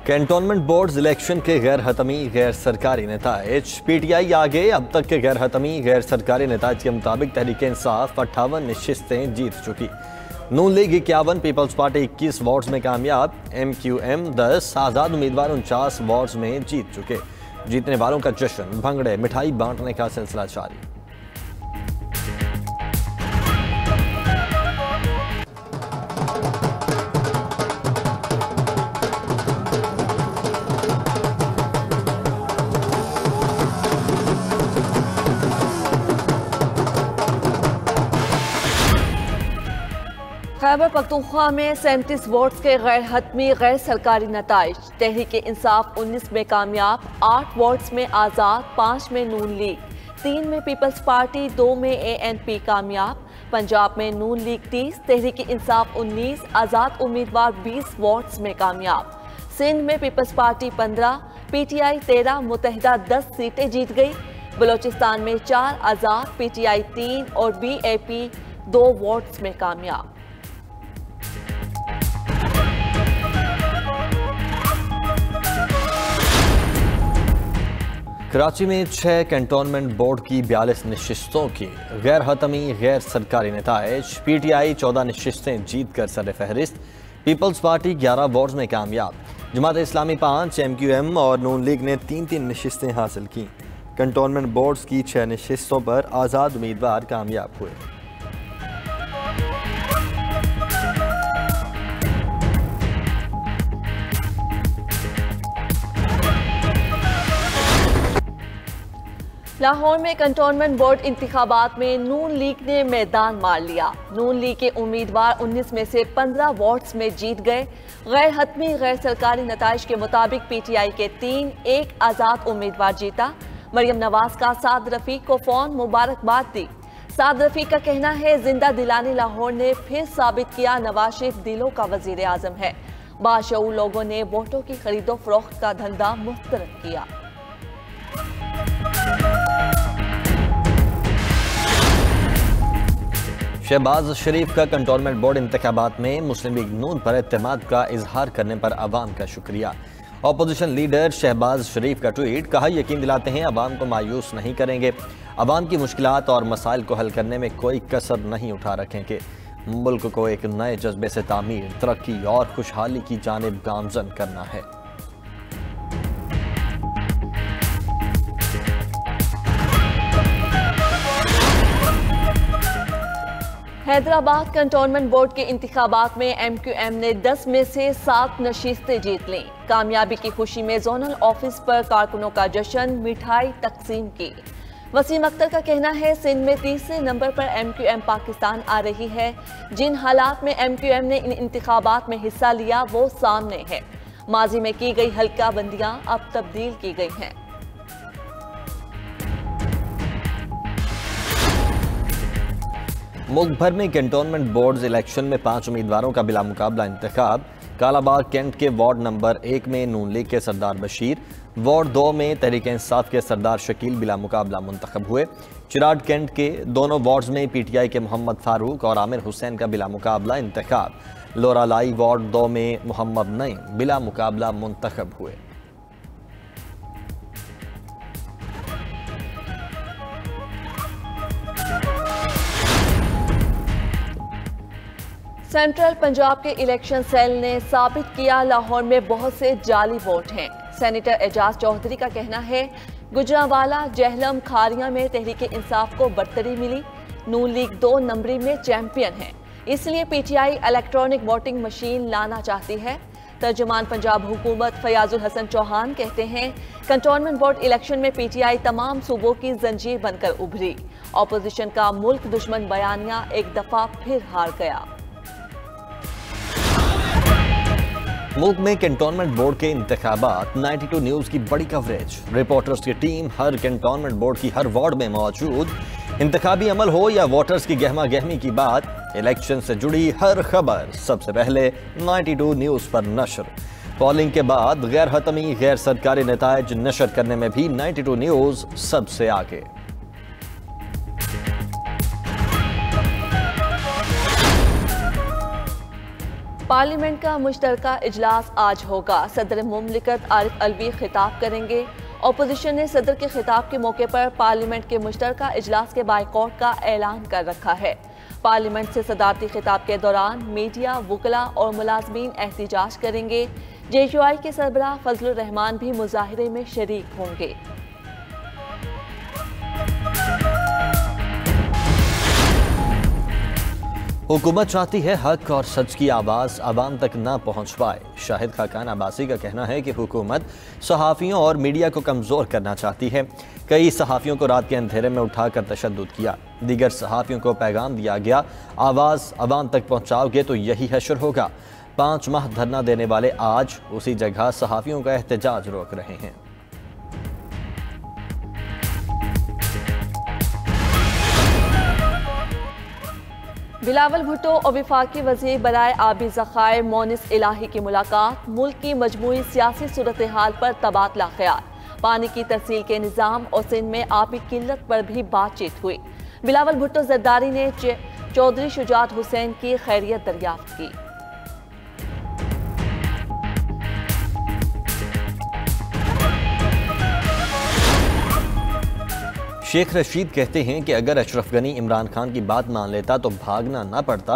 Cantonment board election के गैर हतमी गैर सरकारी नताइज। पीटीआई आगे अब तक के गैर हतमी गैर सरकारी नताइज के मुताबिक तहरीक इंसाफ 58 नशिस्तें जीत चुकी। नून लीग 51, पीपल्स पार्टी 21 वार्ड्स में कामयाब। MQM 10, आज़ाद उम्मीदवार 49 वार्ड्स में जीत चुके। जीतने वालों का जश्न, भंगड़े, मिठाई बांटने का सिलसिला जारी। खैबर पख्तूनख्वा में 37 वोट्स के गैर हतमी गैर सरकारी नताइज। तहरीक इंसाफ 19 में कामयाब, 8 वोट्स में आज़ाद, 5 में नून लीग, 3 में पीपल्स पार्टी, 2 में ANP कामयाब। पंजाब में नून लीग 30, तहरीक इंसाफ 19, आज़ाद उम्मीदवार 20 वोट्स में कामयाब। सिंध में पीपल्स पार्टी 15, PTI 13, मुत्तहिदा 10 सीटें जीत गई। बलोचिस्तान में 4, आज़ाद, PTI 3 और BAP 2 वोट्स में कामयाब। कराची में 6 कैंटोनमेंट बोर्ड की 42 नशिस्तों की गैर हतमी गैर सरकारी नताइज। PTI 14 नशिस्तें जीत कर सर फहरिस्त। पीपल्स पार्टी 11 वार्ड्स में कामयाब। जमात इस्लामी 5, MQM और नून लीग ने 3-3 नशिस्तें हासिल की। कैंटोनमेंट बोर्ड्स की 6 नशिस्तों पर आज़ाद उम्मीदवार कामयाब हुए। लाहौर में कंटोनमेंट बोर्ड इंतखाबात में नून लीग ने मैदान मार लिया। नून लीग के उम्मीदवार 19 में से 15 वार्ड्स में जीत गए। गैर हतमी गैर सरकारी नताइज के मुताबिक PTI के 3, 1 आज़ाद उम्मीदवार जीता। मरियम नवाज का साद रफीक को फोन मुबारकबाद दी। साद रफीक का कहना है, जिंदा दिलाने लाहौर ने फिर साबित किया नवाज शरीफ दिलों का वजीर आजम है। बाशऊर लोगों ने वोटों की खरीदो फरोख्त का धंधा मुस्तरद किया। शहबाज शरीफ का कंटोनमेंट बोर्ड इंतखाबात में मुस्लिम लीग नून पर एतमाद का इजहार करने पर अवाम का शुक्रिया। अपोजिशन लीडर शहबाज शरीफ का ट्वीट, कहा यकीन दिलाते हैं अवाम को मायूस नहीं करेंगे, अवाम की मुश्किलात और मसाइल को हल करने में कोई कसर नहीं उठा रखेंगे। मुल्क को एक नए जज्बे से तामीर, तरक्की और खुशहाली की जानिब गामजन करना है। हैदराबाद कंटोनमेंट बोर्ड के इंतखाबात में MQM ने 10 में से 7 नशिस्तें जीत लीं। कामयाबी की खुशी में जोनल ऑफिस पर कारकुनों का जश्न, मिठाई तकसीम की। वसीम अख्तर का कहना है, सिंध में तीसरे नंबर पर MQM पाकिस्तान आ रही है। जिन हालात में MQM ने इन इंतखाबात में हिस्सा लिया वो सामने है। माजी में की गई हल्का बंदियां अब तब्दील की गई हैं। मुल्क भर में कैंटोनमेंट बोर्ड इलेक्शन में 5 उम्मीदवारों का बिला मुकाबला इंतखाब। कालाबाग कैंट के वार्ड नंबर 1 में नून लीग के सरदार बशीर, वार्ड 2 में तहरीक इंसाफ के सरदार शकील बिला मुकाबला मुंतखब हुए। चिराड कैंट के दोनों वार्ड्स में PTI के मोहम्मद फारूक और आमिर हुसैन का बिला मुकाबला इंतखाब। लोरालाई वार्ड 2 में मोहम्मद नईम बिला मुकाबला मुंतखब हुए। सेंट्रल पंजाब के इलेक्शन सेल ने साबित किया लाहौर में बहुत से जाली वोट हैं। सेनेटर एजाज चौधरी का कहना है, गुजरांवाला, जहलम, खारिया में तहरीक इंसाफ को बरतरी मिली। नून लीग 2 नंबरी में चैंपियन है, इसलिए PTI इलेक्ट्रॉनिक वोटिंग मशीन लाना चाहती है। तर्जुमान पंजाब हुकूमत फयाजुल हसन चौहान कहते हैं, कंटोनमेंट बोर्ड इलेक्शन में PTI तमाम सूबों की जंजीर बनकर उभरी। अपोजिशन का मुल्क दुश्मन बयानिया एक दफा फिर हार गया। मुल्क में कैंटोनमेंट बोर्ड के इंतखाबात, 92 न्यूज़ की बड़ी कवरेज। रिपोर्टर्स की टीम हर कैंटोनमेंट बोर्ड की हर वार्ड में मौजूद। इंतखाबी अमल हो या वोटर्स की गहमा गहमी की बात, इलेक्शन से जुड़ी हर खबर सबसे पहले 92 न्यूज़ पर नशर। पोलिंग के बाद गैर हतमी गैर सरकारी नताइज नशर करने में भी 92 न्यूज़ सबसे आगे। पार्लियामेंट का मुश्तरका इजलास आज होगा। सदर मुमलिकत आरिफ अलवी खिताब करेंगे। अपोजिशन ने सदर के खिताब के मौके पर पार्लियामेंट के मुश्तरका इजलास के बाइकॉट का ऐलान कर रखा है। पार्लियामेंट से सदारती खिताब के दौरान मीडिया, वकला और मुलाजमीन एहतिजाज करेंगे। JUI के सरबराह फजलुर रहमान भी मुजाहिरे में शरीक होंगे। हुकूमत चाहती है हक और सच की आवाज़ आवाम तक ना पहुँच पाए। शाहिद खाकान अब्बासी का कहना है कि हुकूमत सहाफ़ियों और मीडिया को कमज़ोर करना चाहती है। कई सहाफ़ियों को रात के अंधेरे में उठाकर तशद्दुद किया। दीगर सहाफ़ियों को पैगाम दिया गया, आवाज़ आवाम तक पहुँचाओगे तो यही हश्र होगा। 5 माह धरना देने वाले आज उसी जगह सहाफ़ियों का एहतजाज रोक रहे हैं। बिलावल भुट्टो और वफाकी वज़ीर बराए आबी ज़खायर मोनिस इलाही की मुलाकात। मुल्क की मजमूई सियासी सूरत हाल पर तबादला ख्याल। पानी की तरसील के निज़ाम और सिंध में आबी किल्लत पर भी बातचीत हुई। बिलावल भुट्टो जरदारी ने चौधरी शुजात हुसैन की खैरियत दरियाफ्त की। शेख रशीद कहते हैं कि अगर अशरफ गनी इमरान खान की बात मान लेता तो भागना ना पड़ता।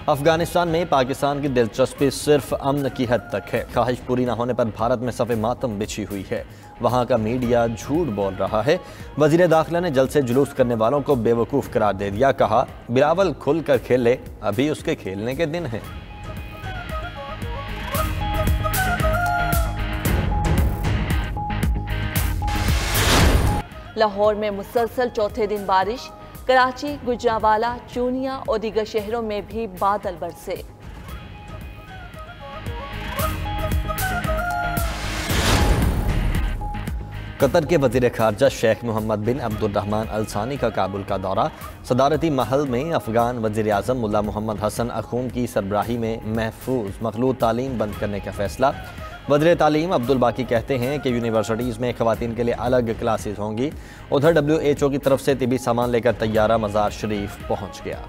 अफगानिस्तान में पाकिस्तान की दिलचस्पी सिर्फ अमन की हद तक है। ख्वाहिश पूरी ना होने पर भारत में सफ़े मातम बिछी हुई है। वहाँ का मीडिया झूठ बोल रहा है। वज़ीर दाखिला ने जलसे जुलूस करने वालों को बेवकूफ़ करार दे दिया। कहा, बिलावल खुल कर खेले, अभी उसके खेलने के दिन हैं। लाहौर में मुसलसल चौथे दिन बारिश। कराची, गुजरांवाला, चूनिया और दीगर शहरों में भी बादल बरसे। कतर के वज़ीर ख़ारजा शेख मोहम्मद बिन अब्दुर्रहमान अल सानी का काबुल का दौरा। सदारती महल में अफ़गान वज़ीर आज़म मुल्ला मोहम्मद हसन अखून की सरबराही में महफूज मखलूत तालीम बंद करने का फैसला। वज़ीर तालीम अब्दुल बाकी कहते हैं कि यूनिवर्सिटीज़ में ख़वातीन के लिए अलग क्लासेस होंगी। उधर WHO की तरफ से तिबी सामान लेकर तैयारा मज़ार शरीफ पहुँच गया।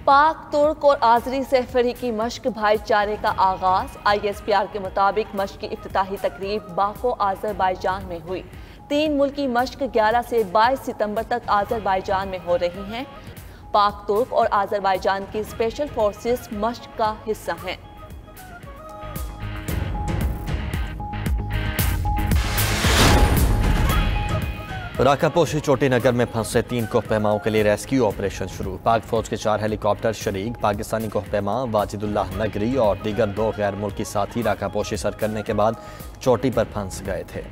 पाक, तुर्क और आज़री सहफरी की मश्क भाईचारे का आगाज। ISPR के मुताबिक मश्क की इफ्तिताही तकरीब बाको आज़रबाईजान में हुई। 3 मुल्की मश्क 11 से 22 सितंबर तक आज़रबाईजान में हो रही हैं। पाक, तुर्क और आज़रबाईजान की स्पेशल फोर्सेस मश्क का हिस्सा हैं। राकापोशी चोटी नगर में फंसे 3 कोहपैमाओं के लिए रेस्क्यू ऑपरेशन शुरू। पाक फौज के 4 हेलीकॉप्टर शरीक। पाकिस्तानी कोहपैमा वाजिदुल्लाह नगरी और दीगर 2 गैर मुल्की साथी राकापोशी सर करने के बाद चोटी पर फंस गए थे।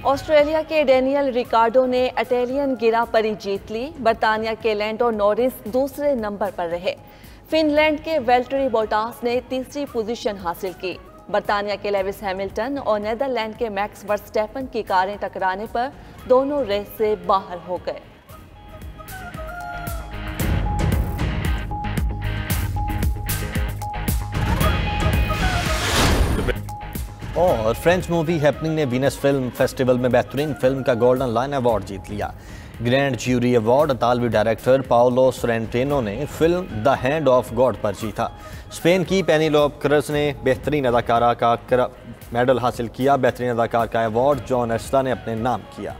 ऑस्ट्रेलिया के डेनियल रिकार्डो ने इटालियन गिरा परी जीत ली। बरतानिया के लैंडो नॉरिस दूसरे नंबर पर रहे। फिनलैंड के वेल्टरी बोटास ने तीसरी पोजीशन हासिल की। बरतानिया के लेविस हैमिल्टन और नीदरलैंड के मैक्स वर्स्टैपन की कारें टकराने पर दोनों रेस से बाहर हो गए। और फ्रेंच मूवी हैपनिंग ने वीनस फिल्म फेस्टिवल में बेहतरीन फिल्म का गोल्डन लायन अवार्ड जीत लिया। ग्रैंड ज्यूरी अवार्ड इतालवी डायरेक्टर पाओलो सोरेंटिनो ने film the hand of God पर जीता। स्पेन की पेनिलोप क्रज ने बेहतरीन अदाकारा का मेडल हासिल किया। बेहतरीन अदाकार का अवार्ड जॉन एस्टा ने अपने नाम किया।